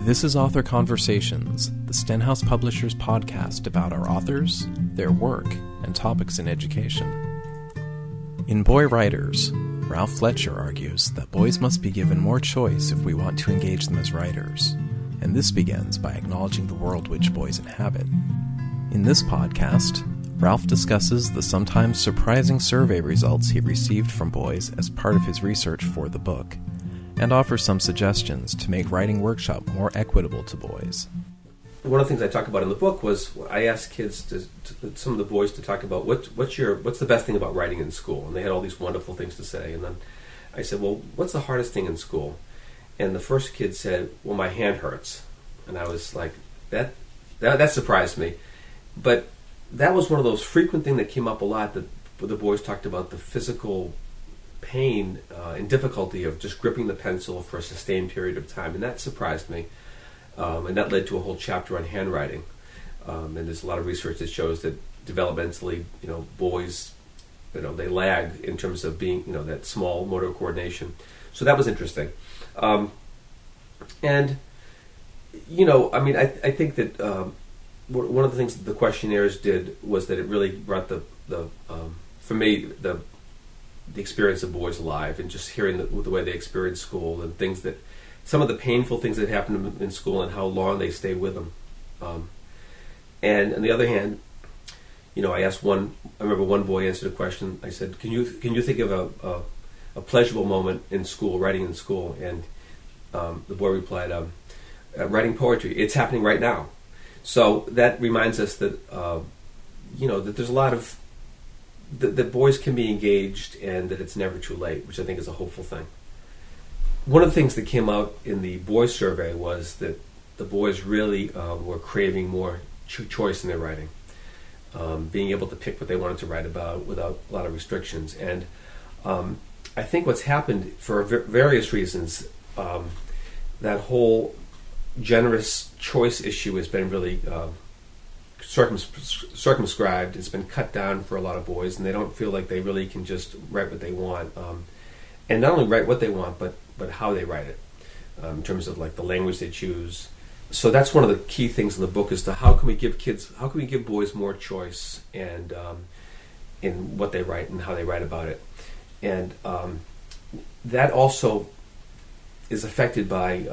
This is Author Conversations, the Stenhouse Publishers podcast about our authors, their work, and topics in education. In Boy Writers, Ralph Fletcher argues that boys must be given more choice if we want to engage them as writers, and this begins by acknowledging the world which boys inhabit. In this podcast, Ralph discusses the sometimes surprising survey results he received from boys as part of his research for the book, and offers some suggestions to make writing workshop more equitable to boys. One of the things I talk about in the book was I asked kids, some of the boys, to talk about what's the best thing about writing in school, and they had all these wonderful things to say. And then I said, well, what's the hardest thing in school? And the first kid said, well, my hand hurts. And I was like, that surprised me. But that was one of those frequent things that came up a lot, that the boys talked about the physical pain and difficulty of just gripping the pencil for a sustained period of time, and that surprised me. And that led to a whole chapter on handwriting. And there's a lot of research that shows that developmentally, boys, they lag in terms of being, that small motor coordination. So that was interesting. I think that one of the things that the questionnaires did was that it really brought for me, the experience of boys alive, and just hearing the way they experience school and some of the painful things that happen in school and how long they stay with them. And on the other hand, I remember one boy answered a question. I said, can you think of a pleasurable moment in school, writing in school? And the boy replied, writing poetry. It's happening right now. So that reminds us that, that there's a lot of, that boys can be engaged and that it's never too late, which I think is a hopeful thing. One of the things that came out in the boys survey was that the boys really were craving more choice in their writing, being able to pick what they wanted to write about without a lot of restrictions. And I think what's happened, for various reasons, that whole generous choice issue has been really circumscribed. It's been cut down for a lot of boys, and they don't feel like they really can just write what they want, and not only write what they want, but how they write it, in terms of like the language they choose. So that's one of the key things in the book, is to how can we give boys more choice and in what they write and how they write about it. And that also is affected by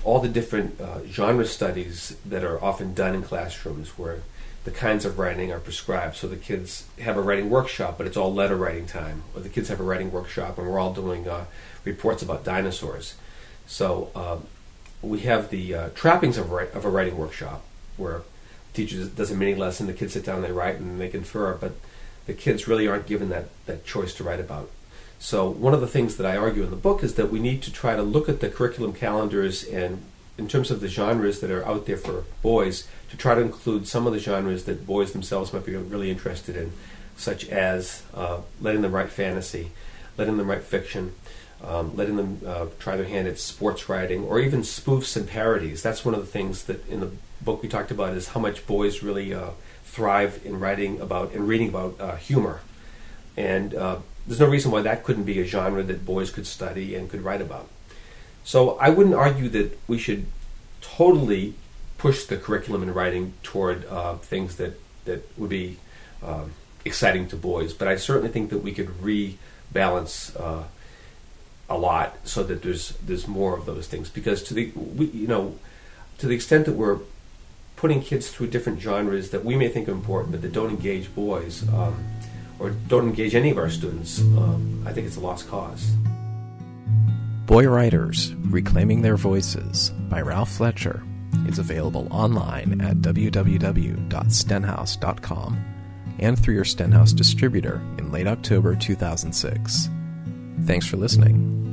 all the different genre studies that are often done in classrooms, where the kinds of writing are prescribed. So the kids have a writing workshop, but it's all letter writing time. Or the kids have a writing workshop, and we're all doing reports about dinosaurs. So we have the trappings of a writing workshop, where the teacher does a mini lesson, the kids sit down, they write, and they confer, but the kids really aren't given that choice to write about. So one of the things that I argue in the book is that we need to try to look at the curriculum calendars, and in terms of the genres that are out there for boys, to try to include some of the genres that boys themselves might be really interested in, such as letting them write fantasy, letting them write fiction, letting them try their hand at sports writing, or even spoofs and parodies. That's one of the things that in the book we talked about, is how much boys really thrive in writing about and reading about humor. And there's no reason why that couldn't be a genre that boys could study and could write about. So I wouldn't argue that we should totally push the curriculum in writing toward things that would be exciting to boys, but I certainly think that we could rebalance a lot so that there's more of those things. Because to the extent that we're putting kids through different genres that we may think are important, but that don't engage boys, or don't engage any of our students, I think it's a lost cause. Boy Writers, Reclaiming Their Voices by Ralph Fletcher is available online at www.stenhouse.com and through your Stenhouse distributor in late October 2006. Thanks for listening.